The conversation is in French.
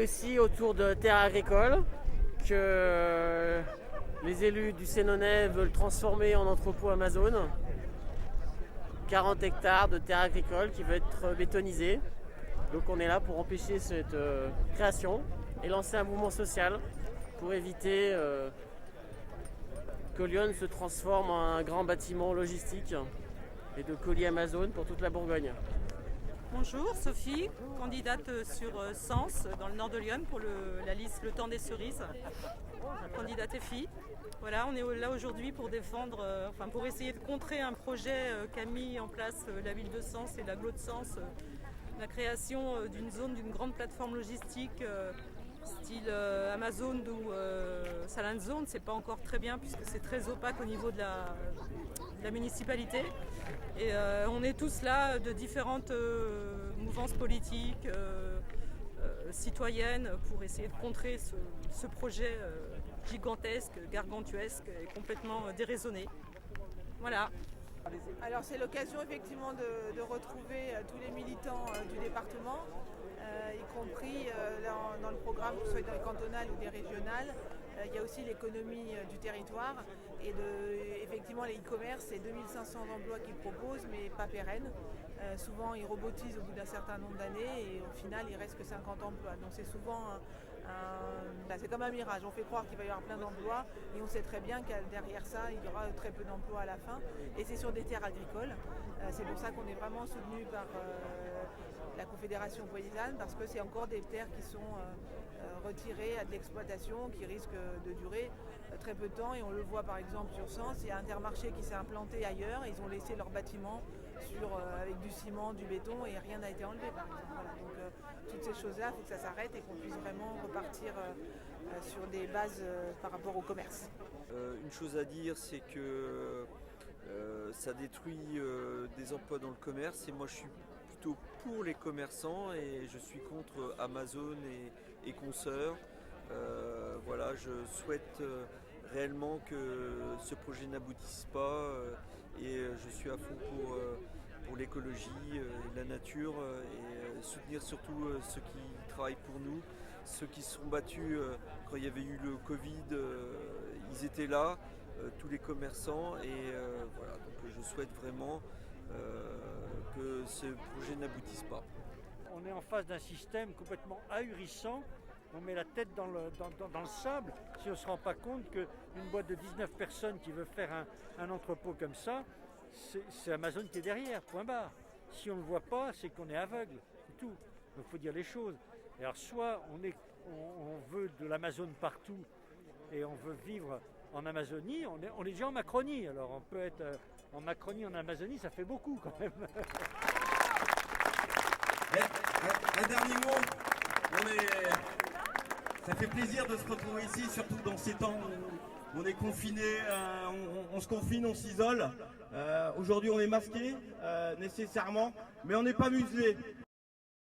réussi autour de terres agricoles que les élus du Sénonais veulent transformer en entrepôt Amazon. 40 hectares de terres agricoles qui veulent être bétonisées. Donc on est là pour empêcher cette création et lancer un mouvement social pour éviter que Lyon se transforme en un grand bâtiment logistique et de colis Amazon pour toute la Bourgogne. Bonjour, Sophie, candidate sur Sens dans le nord de Lyon pour la liste Le Temps des Cerises, candidate FI. Voilà, on est là aujourd'hui pour défendre, pour essayer de contrer un projet qu'a mis en place la ville de Sens et l'agglo de Sens, la création d'une zone, d'une grande plateforme logistique style Amazon ou Salon Zone. C'est pas encore très bien puisque c'est très opaque au niveau de la municipalité. Et on est tous là de différentes mouvances politiques, citoyennes, pour essayer de contrer ce projet gigantesque, gargantuesque et complètement déraisonné. Voilà. Alors c'est l'occasion effectivement de retrouver tous les militants du département, y compris dans le programme, que ce soit dans les cantonales ou des régionales. Il y a aussi l'économie du territoire et effectivement les e-commerce, c'est 2500 emplois qu'ils proposent mais pas pérennes. Souvent ils robotisent au bout d'un certain nombre d'années et au final il reste que 50 emplois. Donc c'est souvent c'est comme un mirage, on fait croire qu'il va y avoir plein d'emplois et on sait très bien que derrière ça il y aura très peu d'emplois à la fin et c'est sur des terres agricoles. C'est pour ça qu'on est vraiment soutenu par la Confédération paysanne parce que c'est encore des terres qui sont retirées à de l'exploitation qui risquent de durer très peu de temps et on le voit par exemple sur Sens, il y a Intermarché qui s'est implanté ailleurs, ils ont laissé leurs bâtiments avec du ciment, du béton et rien n'a été enlevé par exemple. Voilà. Donc toutes ces choses-là, il faut que ça s'arrête et qu'on puisse vraiment repartir sur des bases par rapport au commerce. Une chose à dire, c'est que ça détruit des emplois dans le commerce et moi je suis plutôt pour les commerçants et je suis contre Amazon et consoeurs. Voilà, je souhaite réellement que ce projet n'aboutisse pas et je suis à fond pour l'écologie et la nature et soutenir surtout ceux qui travaillent pour nous, ceux qui se sont battus quand il y avait eu le Covid, ils étaient là, tous les commerçants et voilà, donc je souhaite vraiment que ce projet n'aboutisse pas. On est en face d'un système complètement ahurissant. On met la tête dans le sable si on ne se rend pas compte qu'une boîte de 19 personnes qui veut faire un entrepôt comme ça, c'est Amazon qui est derrière, point barre. Si on ne le voit pas, c'est qu'on est aveugle, c'est tout. Donc il faut dire les choses. Et alors soit on veut de l'Amazon partout et on veut vivre en Amazonie, on est déjà en Macronie. Alors on peut être en Macronie, en Amazonie, ça fait beaucoup quand même. Un dernier mot, ça fait plaisir de se retrouver ici, surtout dans ces temps où on est confiné, on se confine, on s'isole. Aujourd'hui on est masqué nécessairement, mais on n'est pas muselé.